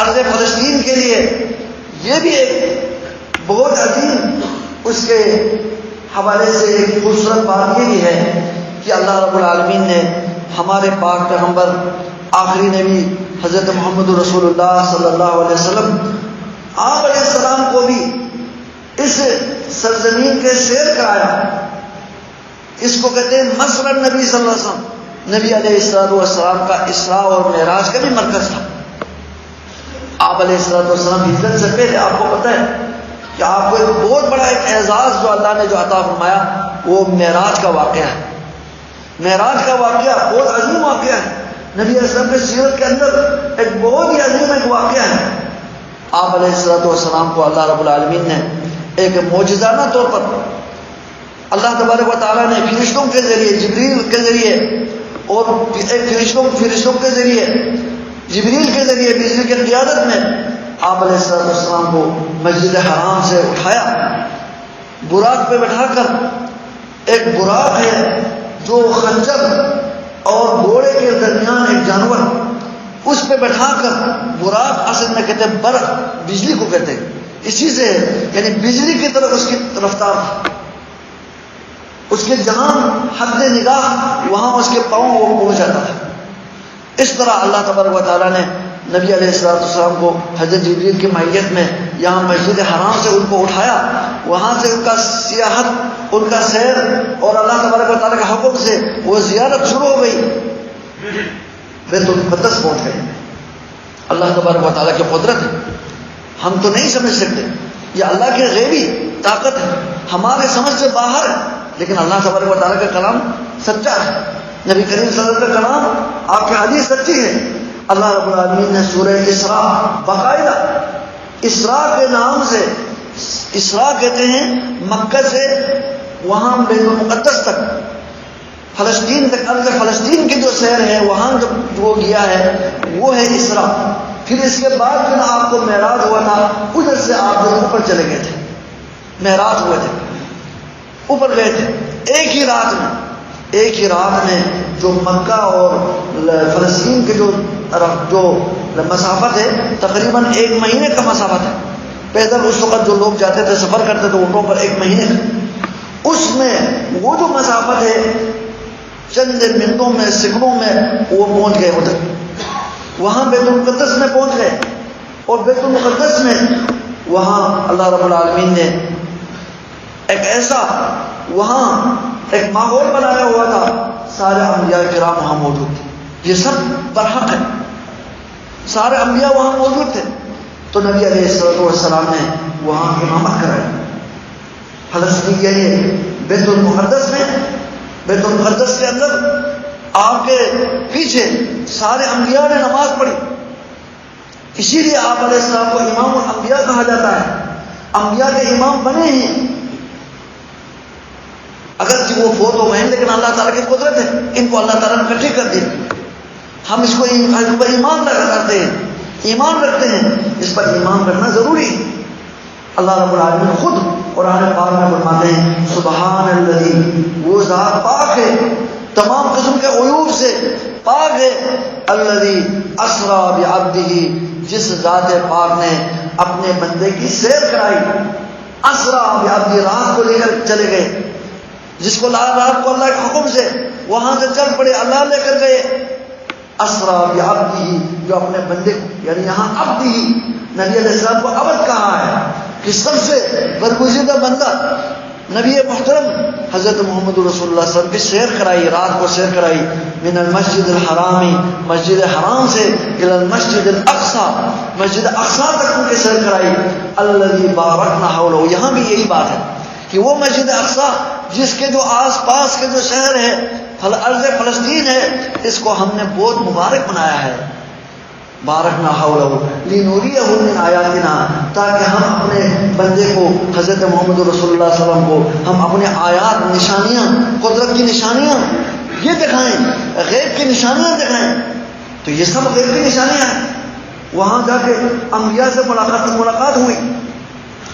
ارض فلسطین کے لیے یہ بھی ایک بہت عظیم اس کے حوالے سے ایک خوبصورت بات یہ بھی ہے کہ اللہ رب العالمین نے ہمارے پاک پیغمبر آخری نبی حضرت محمد رسول اللہ صلی اللہ علیہ وسلم آپ علیہ السلام کو بھی اس سرزمین کے سیر کرایا. اس کو کہتے ہیں مسر النبی صلی اللہ علیہ وسلم. نبی علیہ السلام کا اسراء اور معراج کا بھی مرکز تھا. آپ علیہ السلام ہجرت سے پہلے آپ کو پتہ ہے کہ آپ کو ایک بہت بڑا ایک اعزاز جو اللہ نے جو عطا فرمایا وہ معراج کا واقعہ ہے. معراج کا واقعہ بہت عظیم واقعہ ہے. نبی علیہ السلام کی سیرت کے اندر ایک بہت ہی عظیم ایک واقعہ ہے. آپ علیہ السلام کو اللہ رب العالمین نے ایک معجزانہ طور پر اللہ تبارک و تعالیٰ نے فرشتوں کے ذریعے جبریل کے ذریعے اور فرشتوں کے ذریعے جبریل کے ذریعے بجلی کی قیادت میں آپ علیہ السلام کو مسجد حرام سے اٹھایا. براق پہ بٹھا کر, ایک براق ہے جو خنجر اور گھوڑے کے درمیان ایک جانور, اس پہ بٹھا کر براق اصل میں کہتے ہیں برق, بجلی کو کہتے ہیں, اسی سے یعنی بجلی کی طرف اس کی رفتار تھا. اس کے جہاں حد نگاہ وہاں اس کے پاؤں وہ پہنچ جاتا تھا. اس طرح اللہ تبارک و تعالیٰ نے نبی علیہ السلام کو حضرت جبریل کی معیت میں یہاں مسجد حرام سے ان کو اٹھایا. وہاں سے ان کا سیاحت, ان کا سیر اور اللہ تبارک و تعالیٰ کے حکم سے وہ زیارت شروع ہو گئی. بیت المقدس پہنچ گئے. اللہ تبارک و تعالیٰ کی قدرت ہے, ہم تو نہیں سمجھ سکتے. یہ اللہ کی غیبی طاقت ہے, ہمارے سمجھ سے باہر ہے, لیکن اللہ تبارک و تعالیٰ کا کلام سچا ہے. نبی کریم صلی اللہ علیہ وسلم کا کلام, آپ کی حدیث سچی ہے. اللہ رب العالمین نے سورہ اسراء, باقاعدہ اسراء کے نام سے, اسراء کہتے ہیں مکہ سے وہاں بیت المقدس تک, فلسطین تک, ارض فلسطین کی جو سیر ہے وہاں جو وہ گیا ہے وہ ہے اسراء. پھر اس کے بعد جو نا آپ کو معراج ہوا تھا, ادھر سے آپ جو اوپر چلے گئے تھے, معراج ہوئے تھے, اوپر گئے تھے. ایک ہی رات میں جو مکہ اور فلسطین کے جو مسافت ہے تقریباً 1 مہینے کا مسافت ہے. پیدل اس وقت جو لوگ جاتے تھے, سفر کرتے تھے اونٹوں پر 1 مہینے کا, اس میں وہ جو مسافت ہے چند منٹوں میں, سیکنڈوں میں وہ پہنچ گئے ادھر. وہاں بیت المقدس میں پہنچ گئے, اور بیت المقدس میں وہاں اللہ رب العالمین نے ایک ایسا وہاں ایک ماحول بنایا ہوا تھا. سارے انبیاء کرام وہاں موجود تھے. یہ سب برحق ہے, سارے انبیاء وہاں موجود تھے. تو نبی علیہ السلام نے وہاں امامت کرائی. فلسطین کے لیے بیت المقدس میں, بیت المقدس کے اندر آپ کے پیچھے سارے انبیاء نے نماز پڑھی. اسی لیے آپ علیہ السلام کو امام الانبیاء کہا جاتا ہے. انبیاء کے امام بنے ہیں, اگرچہ وہ فوت ہو گئے لیکن اللہ تعالیٰ کی قدرت ہے, ان کو اللہ تعالیٰ نے اکٹھے کر دی. ہم اس کو ایمان کرتے ہیں, ایمان رکھتے ہیں, اس پر ایمان کرنا ضروری ہے. اللہ رب العالمین خود قرآن پاک میں فرماتے ہیں سبحان الذی, وہ ذات پاک ہے, تمام قسم کے عیوب سے پاک ہے. الذی اسری بعبدہ, جس ذات پاک نے اپنے بندے کی سیر کرائی. اسری بعبدہ, رات کو لے کر چلے گئے, جس کو رات کو اللہ کے حکم سے وہاں سے چل پڑے, اللہ لے کر گئے. اسری بعبدہ, جو اپنے بندے کو, یعنی یہاں عبدہ, نبی علیہ السلام کو عبد کہا ہے کہ سب سے برگزیدہ بندہ. نبی محترم حضرت محمد رسول اللہ صلی اللہ علیہ وسلم کی سیر کرائی, رات کو سیر کرائی. من المسجد الحرامی, مسجد حرام سے, الی المسجد الاقصی, مسجد اقصی تک ان کی سیر کرائی. الذی بارکنا حولہ, یہاں بھی یہی بات ہے کہ وہ مسجد اقصی جس کے جو آس پاس کے جو شہر ہے ارض فلسطین ہے, اس کو ہم نے بہت مبارک بنایا ہے. بارکنا حولہ لنوریہ من آیاتنا, تاکہ ہم اپنے بندے کو حضرت محمد رسول اللہ صلی اللہ علیہ وسلم کو ہم اپنے آیات, نشانیاں, قدرت کی نشانیاں یہ دکھائیں, غیب کی نشانیاں دکھائیں. تو یہ سب غیب کی نشانیاں ہیں. وہاں جا کے انبیاء سے ملاقات ہوئی,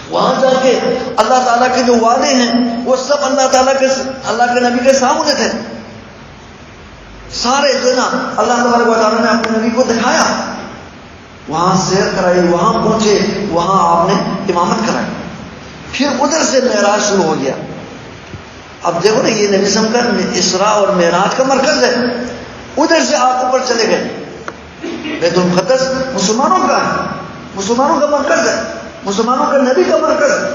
وہاں جا کے اللہ تعالیٰ کے جو وعدے ہیں وہ سب اللہ کے نبی کے سامنے تھے. سارے جو نا اللہ تبارک و تعالیٰ نے اپنے نبی کو دکھایا. وہاں سیر کرائی، وہاں پہنچے، وہاں آپ نے امامت کرائی. پھر ادھر سے معراج شروع ہو گیا. اب دیکھو نا، یہ نبی صلی اللہ علیہ وسلم کا اسراء اور معراج کا مرکز ہے. ادھر سے آپ اوپر چلے گئے. بیت المقدس مسلمانوں کا ہے، مسلمانوں کا مرکز ہے، مسلمانوں کا نبی کا مرکز ہے.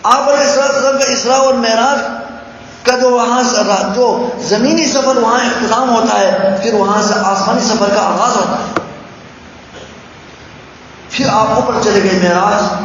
آپ علیہ السلام کا اسراء اور معراج کا جو وہاں جو زمینی سفر وہاں اختتام ہوتا ہے، پھر وہاں سے آسمانی سفر کا آغاز ہوتا ہے. پھر آپ اوپر چلے گئے معراج.